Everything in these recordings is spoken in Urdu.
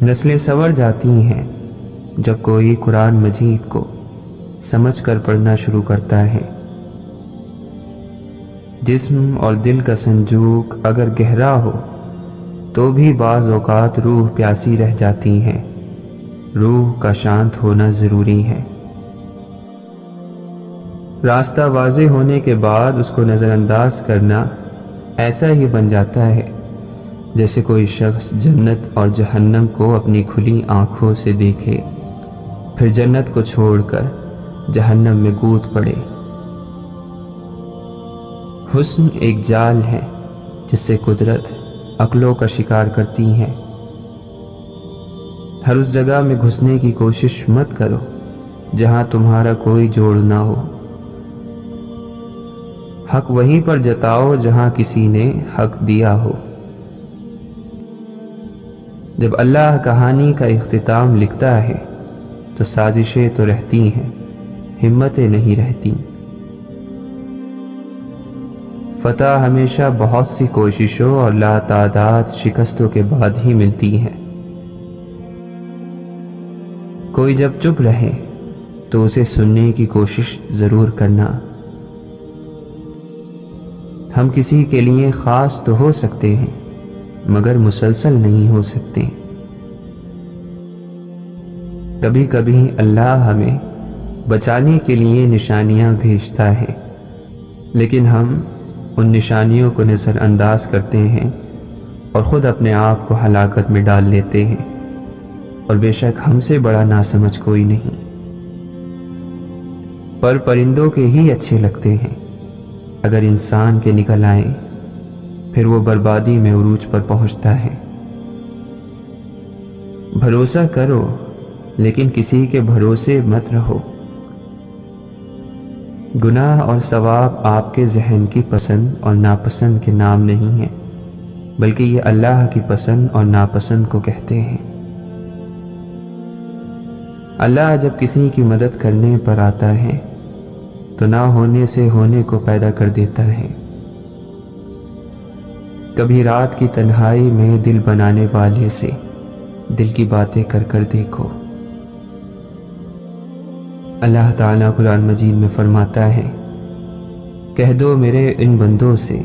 نسلیں سنور جاتی ہیں جب کوئی قرآن مجید کو سمجھ کر پڑھنا شروع کرتا ہے۔ جسم اور دل کا سنجوق اگر گہرا ہو تو بھی بعض اوقات روح پیاسی رہ جاتی ہے۔ روح کا شانت ہونا ضروری ہے۔ راستہ واضح ہونے کے بعد اس کو نظر انداز کرنا ایسا ہی بن جاتا ہے جیسے کوئی شخص جنت اور جہنم کو اپنی کھلی آنکھوں سے دیکھے، پھر جنت کو چھوڑ کر جہنم میں کود پڑے۔ حسن ایک جال ہے جس سے قدرت عقلوں کا شکار کرتی ہے۔ ہر اس جگہ میں گھسنے کی کوشش مت کرو جہاں تمہارا کوئی جوڑ نہ ہو۔ حق وہیں پر جتاؤ جہاں کسی نے حق دیا ہو۔ جب اللہ کہانی کا اختتام لکھتا ہے تو سازشیں تو رہتی ہیں، ہمتیں نہیں رہتی۔ فتح ہمیشہ بہت سی کوششوں اور لاتعداد شکستوں کے بعد ہی ملتی ہے۔ کوئی جب چپ رہے تو اسے سننے کی کوشش ضرور کرنا۔ ہم کسی کے لیے خاص تو ہو سکتے ہیں مگر مسلسل نہیں ہو سکتے۔ کبھی کبھی اللہ ہمیں بچانے کے لیے نشانیاں بھیجتا ہے، لیکن ہم ان نشانیوں کو نظر انداز کرتے ہیں اور خود اپنے آپ کو ہلاکت میں ڈال لیتے ہیں، اور بے شک ہم سے بڑا ناسمجھ کوئی نہیں۔ پر پرندوں کے ہی اچھے لگتے ہیں، اگر انسان کے نکل آئیں پھر وہ بربادی میں عروج پر پہنچتا ہے۔ بھروسہ کرو لیکن کسی کے بھروسے مت رہو۔ گناہ اور ثواب آپ کے ذہن کی پسند اور ناپسند کے نام نہیں ہیں، بلکہ یہ اللہ کی پسند اور ناپسند کو کہتے ہیں۔ اللہ جب کسی کی مدد کرنے پر آتا ہے تو نہ ہونے سے ہونے کو پیدا کر دیتا ہے۔ کبھی رات کی تنہائی میں دل بنانے والے سے دل کی باتیں کر کر دیکھو۔ اللہ تعالیٰ قرآن مجید میں فرماتا ہے، کہہ دو میرے ان بندوں سے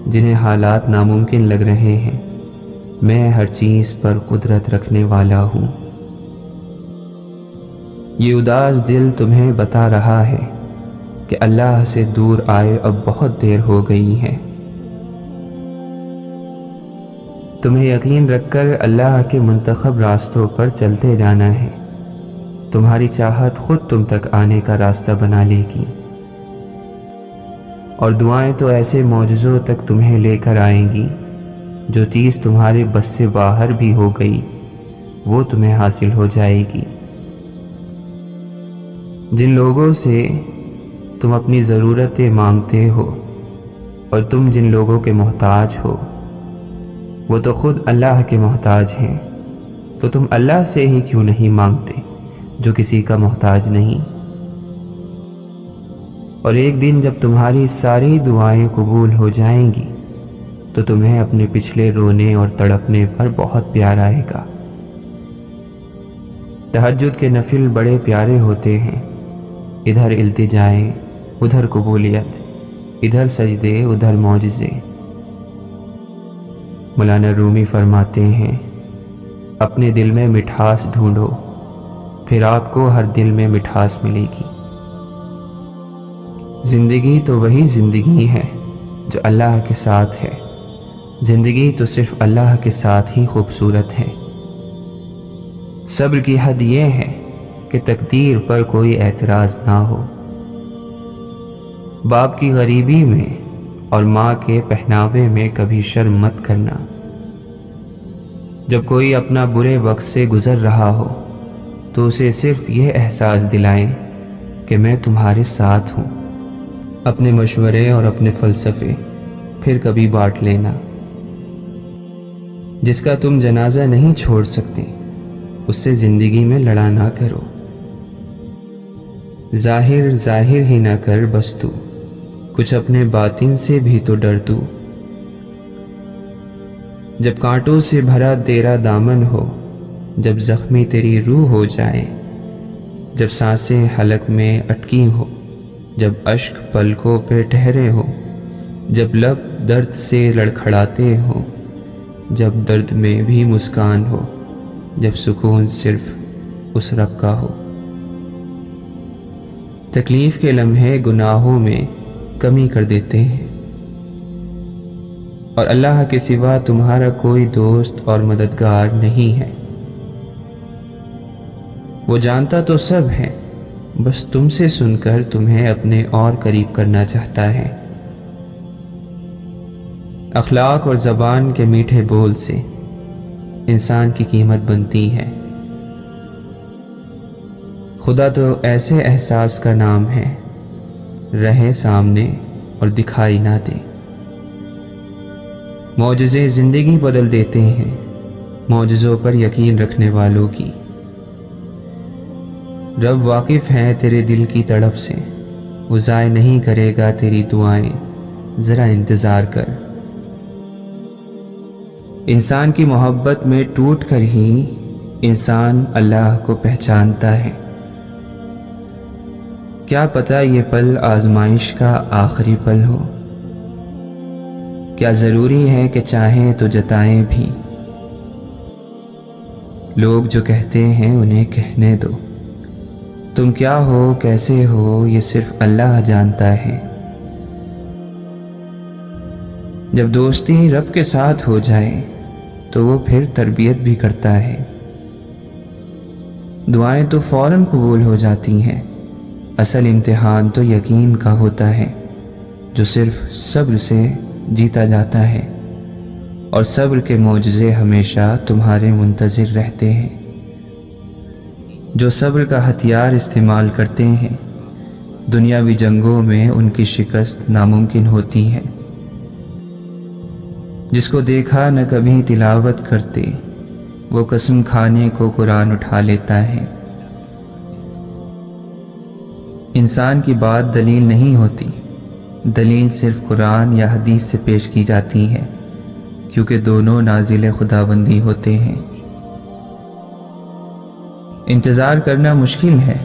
جنہیں حالات ناممکن لگ رہے ہیں، میں ہر چیز پر قدرت رکھنے والا ہوں۔ یہ اداس دل تمہیں بتا رہا ہے کہ اللہ سے دور آئے اب بہت دیر ہو گئی ہے۔ تمہیں یقین رکھ کر اللہ کے منتخب راستوں پر چلتے جانا ہے، تمہاری چاہت خود تم تک آنے کا راستہ بنا لے گی، اور دعائیں تو ایسے معجزوں تک تمہیں لے کر آئیں گی جو چیز تمہارے بس سے باہر بھی ہو گئی وہ تمہیں حاصل ہو جائے گی۔ جن لوگوں سے تم اپنی ضرورتیں مانگتے ہو اور تم جن لوگوں کے محتاج ہو وہ تو خود اللہ کے محتاج ہیں، تو تم اللہ سے ہی کیوں نہیں مانگتے جو کسی کا محتاج نہیں؟ اور ایک دن جب تمہاری ساری دعائیں قبول ہو جائیں گی تو تمہیں اپنے پچھلے رونے اور تڑپنے پر بہت پیار آئے گا۔ تہجد کے نفل بڑے پیارے ہوتے ہیں، ادھر التجائیں ادھر قبولیت، ادھر سجدے ادھر معجزے۔ مولانا رومی فرماتے ہیں، اپنے دل میں مٹھاس ڈھونڈو، پھر آپ کو ہر دل میں مٹھاس ملے گی۔ زندگی تو وہی زندگی ہے جو اللہ کے ساتھ ہے، زندگی تو صرف اللہ کے ساتھ ہی خوبصورت ہے۔ صبر کی حد یہ ہے کہ تقدیر پر کوئی اعتراض نہ ہو۔ باپ کی غریبی میں اور ماں کے پہناوے میں کبھی شرم مت کرنا۔ جب کوئی اپنا برے وقت سے گزر رہا ہو تو اسے صرف یہ احساس دلائیں کہ میں تمہارے ساتھ ہوں۔ اپنے مشورے اور اپنے فلسفے پھر کبھی بانٹ لینا۔ جس کا تم جنازہ نہیں چھوڑ سکتے اس سے زندگی میں لڑا نہ کرو۔ ظاہر ظاہر ہی نہ کر بس تو، کچھ اپنے باطن سے بھی تو ڈر تو۔ جب کانٹوں سے بھرا تیرا دامن ہو جب زخمی تیری روح ہو جائے، جب سانسیں حلق میں اٹکی ہو، جب اشک پلکوں پہ ٹھہرے ہو، جب لب درد سے لڑکھڑاتے ہو، جب درد میں بھی مسکان ہو، جب سکون صرف اس رب کا ہو۔ تکلیف کے لمحے گناہوں میں کمی کر دیتے ہیں، اور اللہ کے سوا تمہارا کوئی دوست اور مددگار نہیں ہے۔ وہ جانتا تو سب ہے، بس تم سے سن کر تمہیں اپنے اور قریب کرنا چاہتا ہے۔ اخلاق اور زبان کے میٹھے بول سے انسان کی قیمت بنتی ہے۔ خدا تو ایسے احساس کا نام ہے، رہے سامنے اور دکھائی نہ دے۔ معجزے زندگی بدل دیتے ہیں، معجزوں پر یقین رکھنے والوں کی۔ رب واقف ہے تیرے دل کی تڑپ سے، وہ ضائع نہیں کرے گا تیری دعائیں، ذرا انتظار کر۔ انسان کی محبت میں ٹوٹ کر ہی انسان اللہ کو پہچانتا ہے۔ کیا پتہ یہ پل آزمائش کا آخری پل ہو؟ کیا ضروری ہے کہ چاہیں تو جتائیں بھی؟ لوگ جو کہتے ہیں انہیں کہنے دو، تم کیا ہو کیسے ہو یہ صرف اللہ جانتا ہے۔ جب دوستی رب کے ساتھ ہو جائے تو وہ پھر تربیت بھی کرتا ہے۔ دعائیں تو فوراً قبول ہو جاتی ہیں، اصل امتحان تو یقین کا ہوتا ہے، جو صرف صبر سے جیتا جاتا ہے، اور صبر کے معجزے ہمیشہ تمہارے منتظر رہتے ہیں۔ جو صبر کا ہتھیار استعمال کرتے ہیں، دنیاوی جنگوں میں ان کی شکست ناممکن ہوتی ہے۔ جس کو دیکھا نہ کبھی تلاوت کرتے، وہ قسم کھانے کو قرآن اٹھا لیتا ہے۔ انسان کی بات دلیل نہیں ہوتی، دلیل صرف قرآن یا حدیث سے پیش کی جاتی ہے، کیونکہ دونوں نازل خداوندی ہوتے ہیں۔ انتظار کرنا مشکل ہے،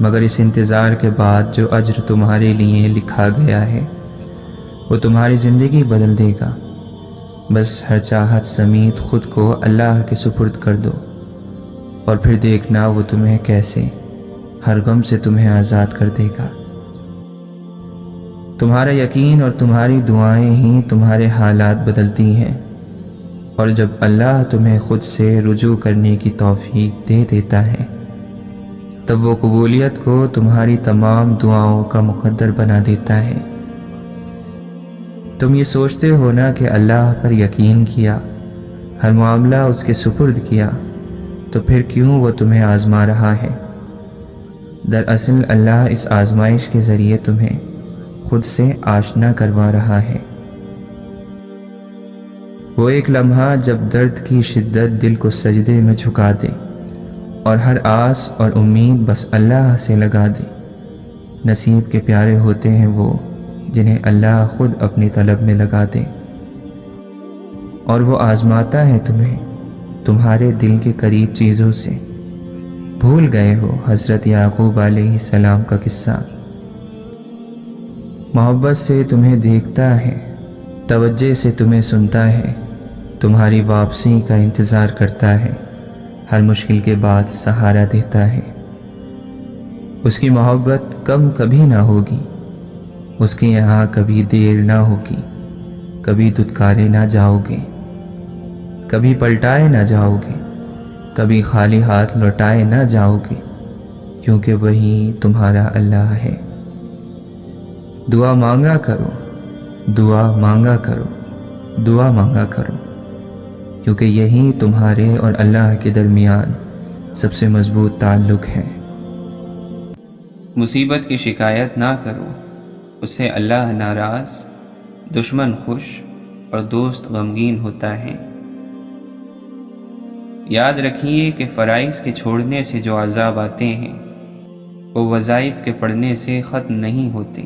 مگر اس انتظار کے بعد جو اجر تمہارے لیے لکھا گیا ہے وہ تمہاری زندگی بدل دے گا۔ بس ہر چاہت سمیت خود کو اللہ کے سپرد کر دو، اور پھر دیکھنا وہ تمہیں کیسے ہر غم سے تمہیں آزاد کر دے گا۔ تمہارا یقین اور تمہاری دعائیں ہی تمہارے حالات بدلتی ہیں، اور جب اللہ تمہیں خود سے رجوع کرنے کی توفیق دے دیتا ہے، تب وہ قبولیت کو تمہاری تمام دعاؤں کا مقدر بنا دیتا ہے۔ تم یہ سوچتے ہو نا کہ اللہ پر یقین کیا، ہر معاملہ اس کے سپرد کیا، تو پھر کیوں وہ تمہیں آزما رہا ہے؟ دراصل اللہ اس آزمائش کے ذریعے تمہیں خود سے آشنا کروا رہا ہے۔ وہ ایک لمحہ جب درد کی شدت دل کو سجدے میں جھکا دے، اور ہر آس اور امید بس اللہ سے لگا دے۔ نصیب کے پیارے ہوتے ہیں وہ جنہیں اللہ خود اپنی طلب میں لگا دے، اور وہ آزماتا ہے تمہیں تمہارے دل کے قریب چیزوں سے۔ بھول گئے ہو حضرت یعقوب علیہ السلام کا قصہ؟ محبت سے تمہیں دیکھتا ہے، توجہ سے تمہیں سنتا ہے، تمہاری واپسی کا انتظار کرتا ہے، ہر مشکل کے بعد سہارا دیتا ہے۔ اس کی محبت کم کبھی نہ ہوگی، اس کے یہاں کبھی دیر نہ ہوگی، کبھی دھتکارے نہ جاؤ گے، کبھی پلٹائے نہ جاؤ گے، کبھی خالی ہاتھ لوٹائے نہ جاؤ گے، کیونکہ وہی تمہارا اللہ ہے۔ دعا مانگا کرو، دعا مانگا کرو، دعا مانگا کرو، کیونکہ یہی تمہارے اور اللہ کے درمیان سب سے مضبوط تعلق ہے۔ مصیبت کی شکایت نہ کرو، اسے اللہ ناراض، دشمن خوش اور دوست غمگین ہوتا ہے۔ یاد رکھیے کہ فرائض کے چھوڑنے سے جو عذاب آتے ہیں وہ وظائف کے پڑھنے سے ختم نہیں ہوتے۔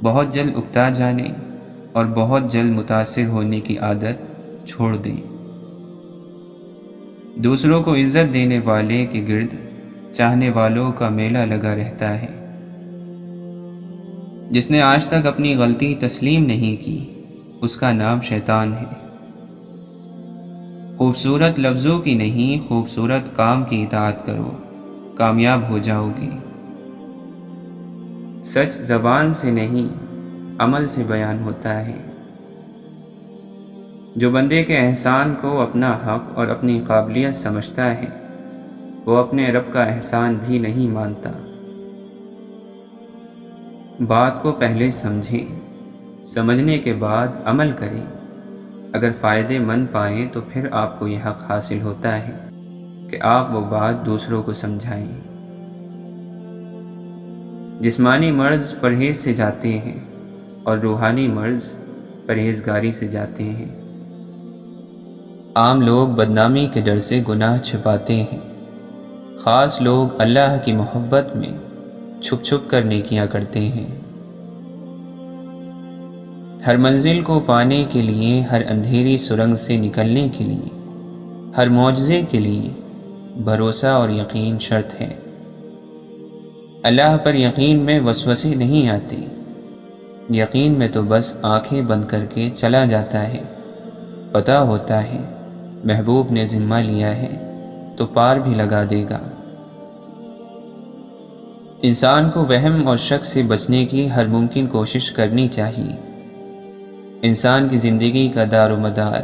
بہت جلد اکتا جانے اور بہت جلد متاثر ہونے کی عادت چھوڑ دیں۔ دوسروں کو عزت دینے والے کے گرد چاہنے والوں کا میلہ لگا رہتا ہے۔ جس نے آج تک اپنی غلطی تسلیم نہیں کی، اس کا نام شیطان ہے۔ خوبصورت لفظوں کی نہیں، خوبصورت کام کی اطاعت کرو، کامیاب ہو جاؤ گے۔ سچ زبان سے نہیں، عمل سے بیان ہوتا ہے۔ جو بندے کے احسان کو اپنا حق اور اپنی قابلیت سمجھتا ہے، وہ اپنے رب کا احسان بھی نہیں مانتا۔ بات کو پہلے سمجھیں، سمجھنے کے بعد عمل کریں۔ اگر فائدے مند پائیں تو پھر آپ کو یہ حق حاصل ہوتا ہے کہ آپ وہ بات دوسروں کو سمجھائیں۔ جسمانی مرض پرہیز سے جاتے ہیں اور روحانی مرض پرہیزگاری سے جاتے ہیں۔ عام لوگ بدنامی کے ڈر سے گناہ چھپاتے ہیں، خاص لوگ اللہ کی محبت میں چھپ چھپ کر نیکیاں کرتے ہیں۔ ہر منزل کو پانے کے لیے، ہر اندھیری سرنگ سے نکلنے کے لیے، ہر معجزے کے لیے بھروسہ اور یقین شرط ہے۔ اللہ پر یقین میں وسوسے نہیں آتے، یقین میں تو بس آنکھیں بند کر کے چلا جاتا ہے۔ پتہ ہوتا ہے محبوب نے ذمہ لیا ہے تو پار بھی لگا دے گا۔ انسان کو وہم اور شک سے بچنے کی ہر ممکن کوشش کرنی چاہیے۔ انسان کی زندگی کا دار و مدار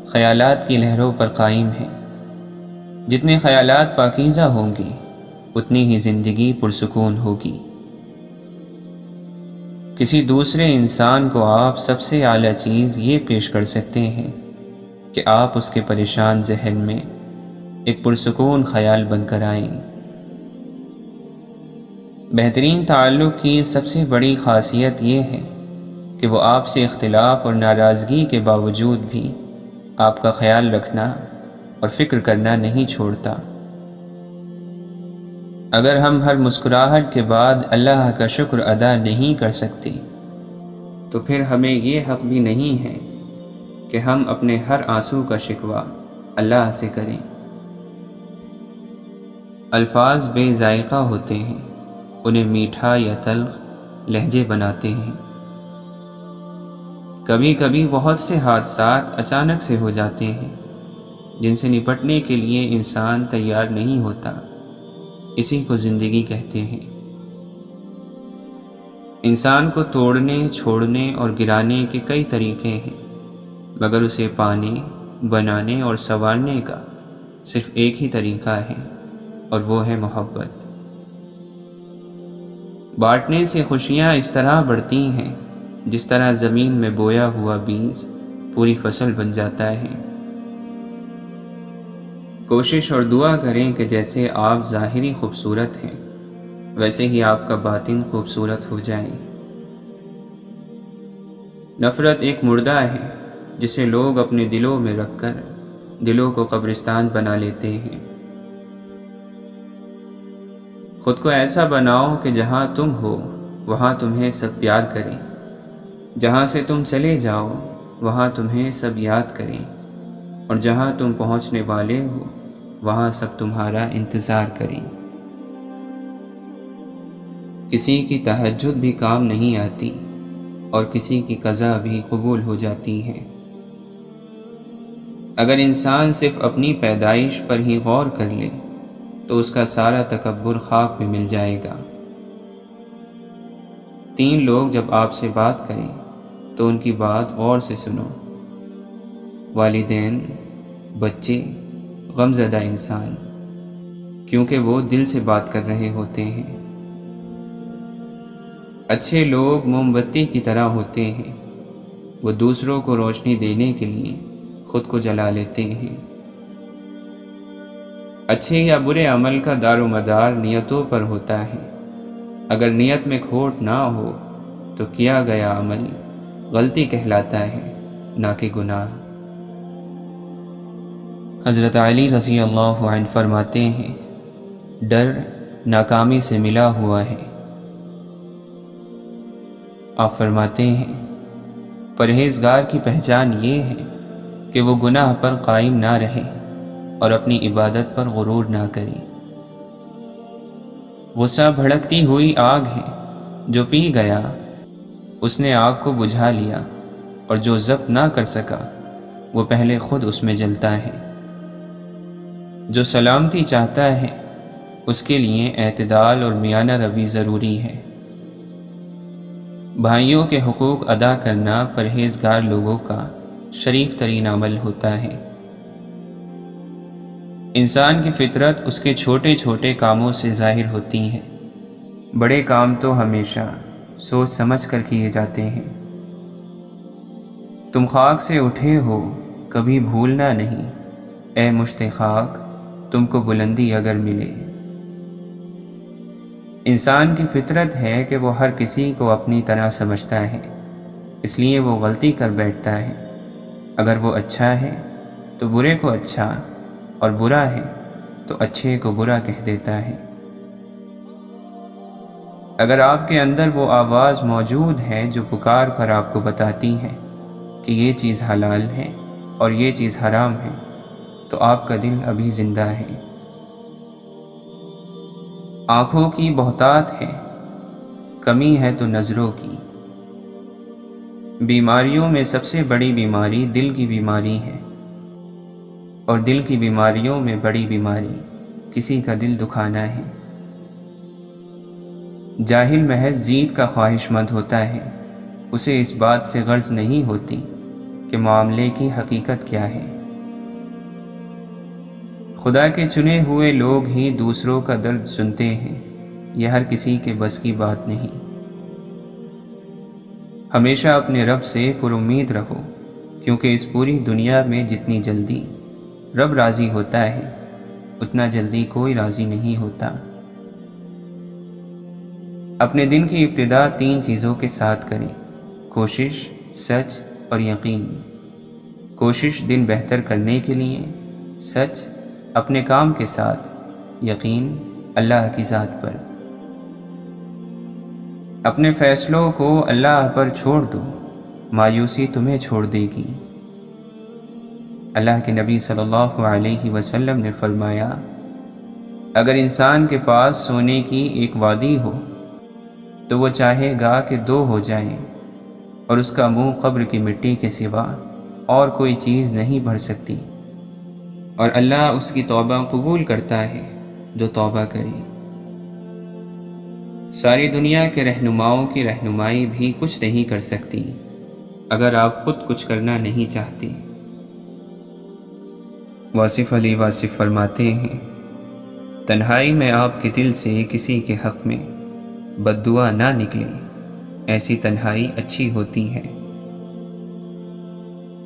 خیالات کی لہروں پر قائم ہے۔ جتنے خیالات پاکیزہ ہوں گے، اتنی ہی زندگی پرسکون ہوگی۔ کسی دوسرے انسان کو آپ سب سے اعلیٰ چیز یہ پیش کر سکتے ہیں کہ آپ اس کے پریشان ذہن میں ایک پرسکون خیال بن کر آئیں۔ بہترین تعلق کی سب سے بڑی خاصیت یہ ہے کہ وہ آپ سے اختلاف اور ناراضگی کے باوجود بھی آپ کا خیال رکھنا اور فکر کرنا نہیں چھوڑتا۔ اگر ہم ہر مسکراہٹ کے بعد اللہ کا شکر ادا نہیں کر سکتے، تو پھر ہمیں یہ حق بھی نہیں ہے کہ ہم اپنے ہر آنسو کا شکوہ اللہ سے کریں۔ الفاظ بے ذائقہ ہوتے ہیں، انہیں میٹھا یا تلخ لہجے بناتے ہیں۔ کبھی کبھی بہت سے حادثات اچانک سے ہو جاتے ہیں جن سے نپٹنے کے لیے انسان تیار نہیں ہوتا، اسی کو زندگی کہتے ہیں۔ انسان کو توڑنے، چھوڑنے اور گرانے کے کئی طریقے ہیں، مگر اسے پانے، بنانے اور سنوارنے کا صرف ایک ہی طریقہ ہے، اور وہ ہے محبت۔ بانٹنے سے خوشیاں اس طرح بڑھتی ہیں جس طرح زمین میں بویا ہوا بیج پوری فصل بن جاتا ہے۔ کوشش اور دعا کریں کہ جیسے آپ ظاہری خوبصورت ہیں، ویسے ہی آپ کا باطن خوبصورت ہو جائے۔ نفرت ایک مردہ ہے جسے لوگ اپنے دلوں میں رکھ کر دلوں کو قبرستان بنا لیتے ہیں۔ خود کو ایسا بناؤ کہ جہاں تم ہو وہاں تمہیں سب پیار کریں، جہاں سے تم چلے جاؤ وہاں تمہیں سب یاد کریں، اور جہاں تم پہنچنے والے ہو وہاں سب تمہارا انتظار کریں۔ کسی کی تہجد بھی کام نہیں آتی اور کسی کی قضا بھی قبول ہو جاتی ہے۔ اگر انسان صرف اپنی پیدائش پر ہی غور کر لے تو اس کا سارا تکبر خاک میں مل جائے گا۔ 3 لوگ جب آپ سے بات کریں تو ان کی بات غور سے سنو: والدین، بچے، غمزدہ انسان، کیونکہ وہ دل سے بات کر رہے ہوتے ہیں۔ اچھے لوگ موم بتی کی طرح ہوتے ہیں، وہ دوسروں کو روشنی دینے کے لیے خود کو جلا لیتے ہیں۔ اچھے یا برے عمل کا دار و مدار نیتوں پر ہوتا ہے۔ اگر نیت میں کھوٹ نہ ہو تو کیا گیا عمل غلطی کہلاتا ہے، نہ کہ گناہ۔ حضرت علی رضی اللہ عنہ فرماتے ہیں، ڈر ناکامی سے ملا ہوا ہے۔ آپ فرماتے ہیں، پرہیزگار کی پہچان یہ ہے کہ وہ گناہ پر قائم نہ رہے، اور اپنی عبادت پر غرور نہ کریں۔ غصہ بھڑکتی ہوئی آگ ہے، جو پی گیا اس نے آگ کو بجھا لیا، اور جو ضبط نہ کر سکا وہ پہلے خود اس میں جلتا ہے۔ جو سلامتی چاہتا ہے اس کے لیے اعتدال اور میانہ روی ضروری ہے۔ بھائیوں کے حقوق ادا کرنا پرہیزگار لوگوں کا شریف ترین عمل ہوتا ہے۔ انسان کی فطرت اس کے چھوٹے چھوٹے کاموں سے ظاہر ہوتی ہے۔ بڑے کام تو ہمیشہ سوچ سمجھ کر کیے جاتے ہیں۔ تم خاک سے اٹھے ہو کبھی بھولنا نہیں، اے مشت خاک تم کو بلندی اگر ملے۔ انسان کی فطرت ہے کہ وہ ہر کسی کو اپنی طرح سمجھتا ہے، اس لیے وہ غلطی کر بیٹھتا ہے۔ اگر وہ اچھا ہے تو برے کو اچھا، اور برا ہے تو اچھے کو برا کہہ دیتا ہے۔ اگر آپ کے اندر وہ آواز موجود ہے جو پکار کر آپ کو بتاتی ہے کہ یہ چیز حلال ہے اور یہ چیز حرام ہے، تو آپ کا دل ابھی زندہ ہے۔ آنکھوں کی بہتات ہے، کمی ہے تو نظروں کی۔ بیماریوں میں سب سے بڑی بیماری دل کی بیماری ہے، اور دل کی بیماریوں میں بڑی بیماری کسی کا دل دکھانا ہے۔ جاہل محض جیت کا خواہش مند ہوتا ہے، اسے اس بات سے غرض نہیں ہوتی کہ معاملے کی حقیقت کیا ہے۔ خدا کے چنے ہوئے لوگ ہی دوسروں کا درد سنتے ہیں، یہ ہر کسی کے بس کی بات نہیں۔ ہمیشہ اپنے رب سے پر امید رہو، کیونکہ اس پوری دنیا میں جتنی جلدی رب راضی ہوتا ہے اتنا جلدی کوئی راضی نہیں ہوتا۔ اپنے دن کی ابتدا 3 چیزوں کے ساتھ کریں: کوشش، سچ اور یقین۔ کوشش دن بہتر کرنے کے لیے، سچ اپنے کام کے ساتھ، یقین اللہ کی ذات پر۔ اپنے فیصلوں کو اللہ پر چھوڑ دو، مایوسی تمہیں چھوڑ دے گی۔ اللہ کے نبی صلی اللہ علیہ وسلم نے فرمایا، اگر انسان کے پاس سونے کی ایک وادی ہو تو وہ چاہے گا کہ 2 ہو جائیں، اور اس کا منہ قبر کی مٹی کے سوا اور کوئی چیز نہیں بھر سکتی، اور اللہ اس کی توبہ قبول کرتا ہے جو توبہ کرے۔ ساری دنیا کے رہنماؤں کی رہنمائی بھی کچھ نہیں کر سکتی اگر آپ خود کچھ کرنا نہیں چاہتے۔ واصف علی واصف فرماتے ہیں، تنہائی میں آپ کے دل سے کسی کے حق میں بد دعا نہ نکلے، ایسی تنہائی اچھی ہوتی ہے۔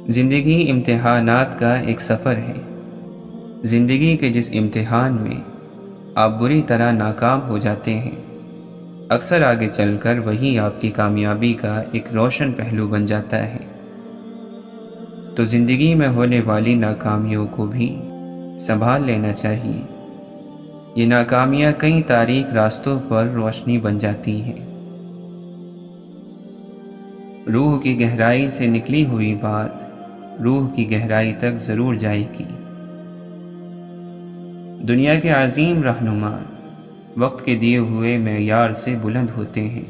زندگی امتحانات کا ایک سفر ہے۔ زندگی کے جس امتحان میں آپ بری طرح ناکام ہو جاتے ہیں، اکثر آگے چل کر وہی آپ کی کامیابی کا ایک روشن پہلو بن جاتا ہے۔ تو زندگی میں ہونے والی ناکامیوں کو بھی سنبھال لینا چاہیے۔ یہ ناکامیاں کئی تاریک راستوں پر روشنی بن جاتی ہیں۔ روح کی گہرائی سے نکلی ہوئی بات روح کی گہرائی تک ضرور جائے گی۔ دنیا کے عظیم رہنما وقت کے دیے ہوئے معیار سے بلند ہوتے ہیں۔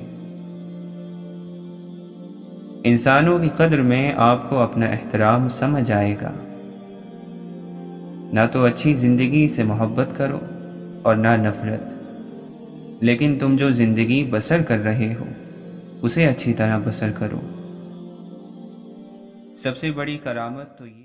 انسانوں کی قدر میں آپ کو اپنا احترام سمجھ آئے گا۔ نہ تو اچھی زندگی سے محبت کرو اور نہ نفرت، لیکن تم جو زندگی بسر کر رہے ہو اسے اچھی طرح بسر کرو۔ سب سے بڑی کرامت تو یہ